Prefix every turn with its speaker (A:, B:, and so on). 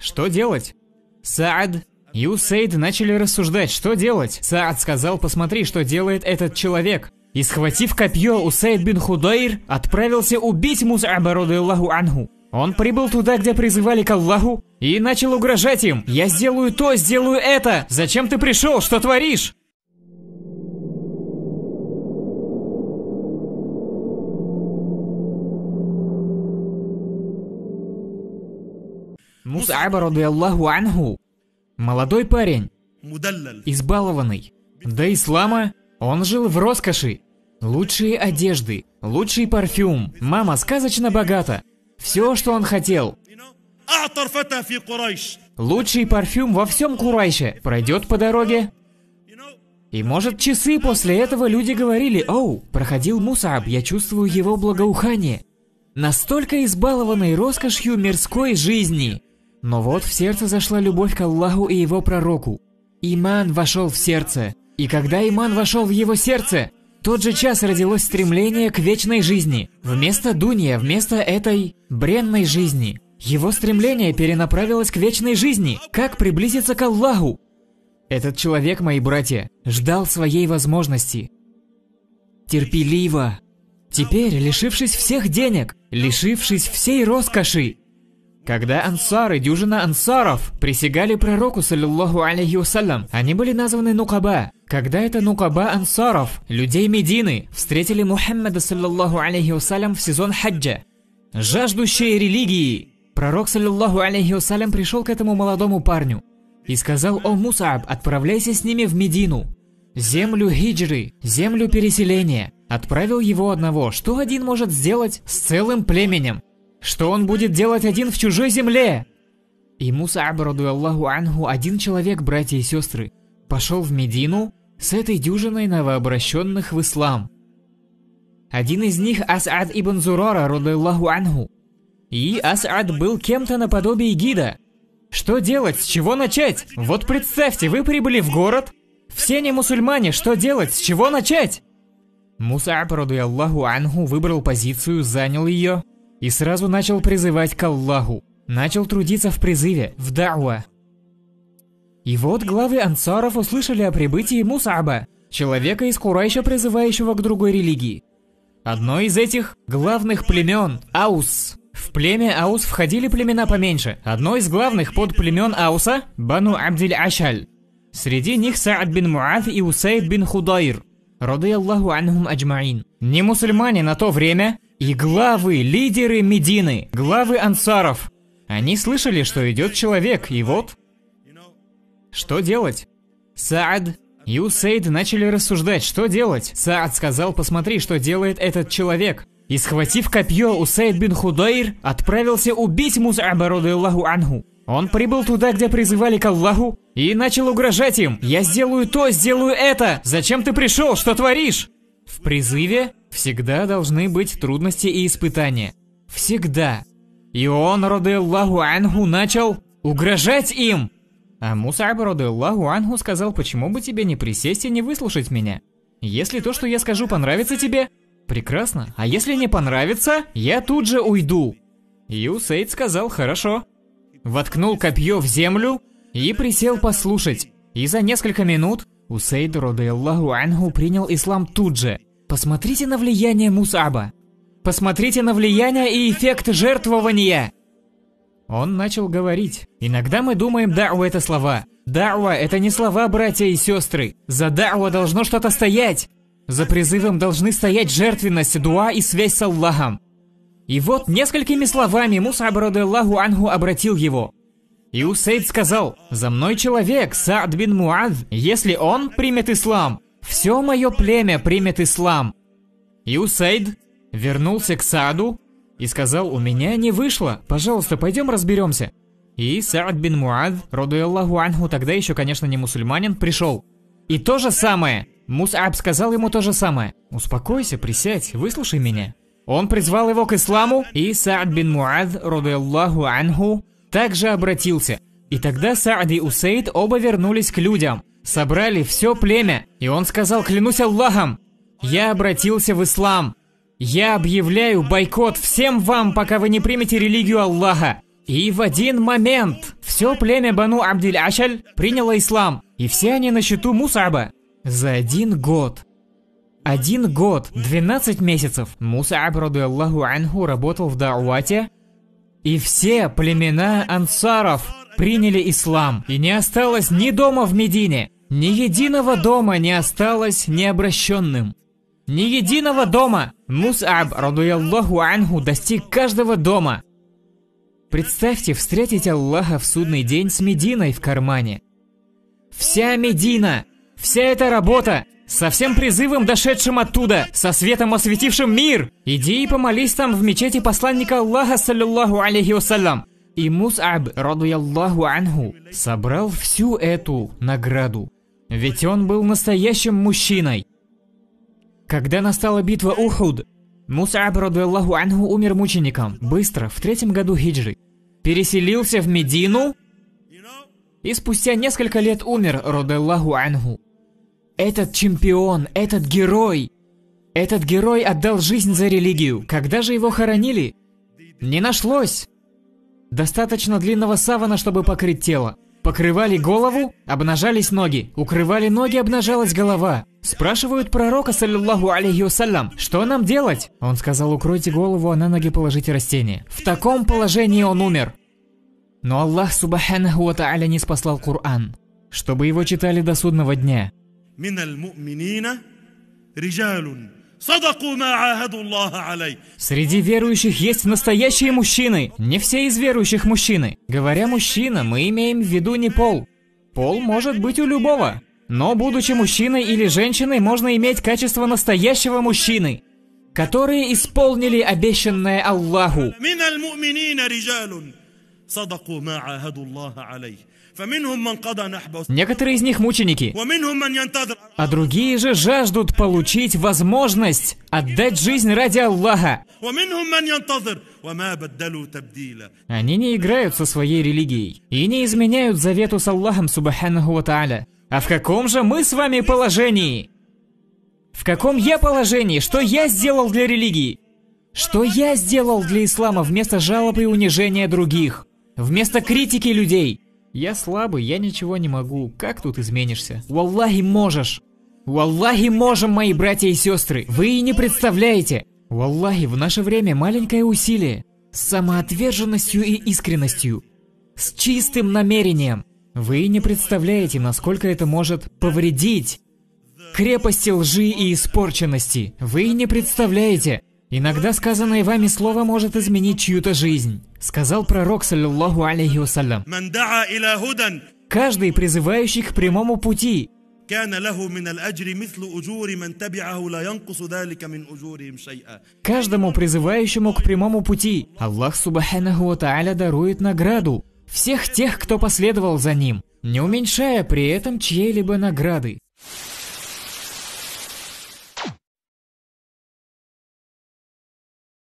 A: Что делать? Саад и Усейд начали рассуждать, что делать. Саад сказал: посмотри, что делает этот человек. И схватив копье, Усейд бин Худайр отправился убить Мус'аба радиаллаху анху. Он прибыл туда, где призывали к Аллаху, и начал угрожать им: я сделаю то, сделаю это. Зачем ты пришел? Что творишь? Мус'аб радиаллаху анху, молодой парень, избалованный. До ислама он жил в роскоши. Лучшие одежды, лучший парфюм, мама сказочно богата. Все, что он хотел. Лучший парфюм во всем Курайше. Пройдет по дороге. И может часы после этого люди говорили: оу, проходил Мус'аб, я чувствую его благоухание. Настолько избалованный роскошью мирской жизни. Но вот в сердце зашла любовь к Аллаху и его пророку. Иман вошел в сердце. И когда иман вошел в его сердце, в тот же час родилось стремление к вечной жизни. Вместо дунья, вместо этой бренной жизни. Его стремление перенаправилось к вечной жизни. Как приблизиться к Аллаху? Этот человек, мои братья, ждал своей возможности. Терпеливо. Теперь, лишившись всех денег, лишившись всей роскоши, когда ансары, дюжина ансаров, присягали пророку, саллиллаху алейхи вассалям, они были названы нукаба. Когда это нукаба ансаров, людей Медины, встретили Мухаммада, саллиллаху алейхи вассалям, в сезон хаджа, жаждущие религии, пророк, саллиллаху алейхи вассалям, пришел к этому молодому парню и сказал: о Мус'аб, отправляйся с ними в Медину, землю хиджры, землю переселения. Отправил его одного. Что один может сделать с целым племенем? Что он будет делать один в чужой земле? И Мус'аб радиаллаху анху, один человек, братья и сестры, пошел в Медину с этой дюжиной новообращенных в ислам. Один из них Ас'ад ибн Зурара радиаллаху анху. И Ас'ад был кем-то наподобие гида. Что делать? С чего начать? Вот представьте, вы прибыли в город, все не мусульмане, что делать? С чего начать? Мус'аб радиаллаху анху выбрал позицию, занял ее и сразу начал призывать к Аллаху. Начал трудиться в призыве, в да'ва. И вот главы ансаров услышали о прибытии Мус'аба, человека из Курайша, призывающего к другой религии. Одно из этих главных племен – Аус. В племя Аус входили племена поменьше. Одно из главных подплемен Ауса – Бану Абдиль-Ашаль. Среди них Саад бин Муад и Усейд бин Худайр, радиаллаху анхум аджмаин. Не мусульмане на то время и главы, лидеры Медины, главы ансаров. Они слышали, что идет человек, и вот... Что делать? Саад и Усейд начали рассуждать, что делать. Саад сказал: посмотри, что делает этот человек. И схватив копье, Усейд бин Худайр отправился убить Мус'аба радиаллаху анху. Он прибыл туда, где призывали к Аллаху, и начал угрожать им: я сделаю то, сделаю это. Зачем ты пришел? Что творишь? В призыве всегда должны быть трудности и испытания. Всегда. И он, радиаллаху анху, начал угрожать им. А Мус'аб, радиаллаху анху, сказал: почему бы тебе не присесть и не выслушать меня? Если то, что я скажу, понравится тебе, прекрасно. А если не понравится, я тут же уйду. И Усейд сказал: хорошо. Воткнул копье в землю и присел послушать. И за несколько минут Усейд, радиаллаху анху, принял ислам тут же. Посмотрите на влияние Мус'аба. Посмотрите на влияние и эффект жертвования. Он начал говорить. Иногда мы думаем, да'ва — это слова. Да'ва — это не слова, братья и сестры. За да'ва должно что-то стоять. За призывом должны стоять жертвенность, дуа и связь с Аллахом. И вот несколькими словами Мус'аб, радиаллаху анху, обратил его. И Усейд сказал: за мной человек, Саад бин Муад, если он примет ислам, все мое племя примет ислам. И Усейд вернулся к Сааду и сказал: у меня не вышло, пожалуйста, пойдем разберемся. И Саад бин Муад, радиаллаху анху, тогда еще, конечно, не мусульманин, пришел. И то же самое. Мус'аб сказал ему то же самое: успокойся, присядь, выслушай меня. Он призвал его к исламу, и Саад бин Муад, радиаллаху анху, также обратился. И тогда Саад и Усейд оба вернулись к людям, собрали все племя, и он сказал: клянусь Аллахом, я обратился в ислам. Я объявляю бойкот всем вам, пока вы не примете религию Аллаха. И в один момент все все племя Бану Абдиль-Ашаль приняло ислам, и все они на счету Мус'аба. За 1 год. 1 год, 12 месяцев Мус'аб, радиаллаху анху, работал в да'вате, и все племена ансаров приняли ислам, и не осталось ни дома в Медине, ни единого дома не осталось необращенным. Ни единого дома! Мус'аб, радиаллаху анху, достиг каждого дома. Представьте, встретить Аллаха в судный день с Мединой в кармане. Вся Медина, вся эта работа, со всем призывом, дошедшим оттуда, со светом, осветившим мир. Иди и помолись там в мечети посланника Аллаха, саллиллаху алейхи вассалям. И Мус'аб, радиаллаху анху, собрал всю эту награду. Ведь он был настоящим мужчиной. Когда настала битва Ухуд, Мус'аб, радиаллаху анху, умер мучеником, быстро, в 3-м году хиджры. Переселился в Медину и спустя несколько лет умер, радиаллаху анху. Этот чемпион, этот герой отдал жизнь за религию. Когда же его хоронили? Не нашлось достаточно длинного савана, чтобы покрыть тело. Покрывали голову, обнажались ноги. Укрывали ноги, обнажалась голова. Спрашивают пророка, саллиллаху алейхи вассалям, что нам делать? Он сказал: укройте голову, а на ноги положите растение. В таком положении он умер. Но Аллах субханаху ва тааля не спаслал Коран, чтобы его читали до судного дня. Среди верующих есть настоящие мужчины. Не все из верующих мужчины. Говоря мужчина, мы имеем в виду не пол. Пол может быть у любого. Но будучи мужчиной или женщиной, можно иметь качество настоящего мужчины, которые исполнили обещанное Аллаху. Некоторые из них мученики, а другие же жаждут получить возможность отдать жизнь ради Аллаха. Они не играют со своей религией и не изменяют завету с Аллахом субханаху ва тааля. А в каком же мы с вами положении? В каком я положении? Что я сделал для религии? Что я сделал для ислама вместо жалоб и унижения других? Вместо критики людей? Я слабый, я ничего не могу. Как тут изменишься? Валлахи можешь. Валлахи можем, мои братья и сестры. Вы и не представляете. Валлахи, в наше время маленькое усилие. С самоотверженностью и искренностью. С чистым намерением. Вы и не представляете, насколько это может повредить крепости лжи и испорченности. Вы и не представляете. Иногда сказанное вами слово может изменить чью-то жизнь. Сказал пророк, саллиллаху алейхи вассалям: каждый, призывающий к прямому пути, каждому призывающему к прямому пути, Аллах субханаху ва тааля дарует награду всех тех, кто последовал за ним, не уменьшая при этом чьей-либо награды.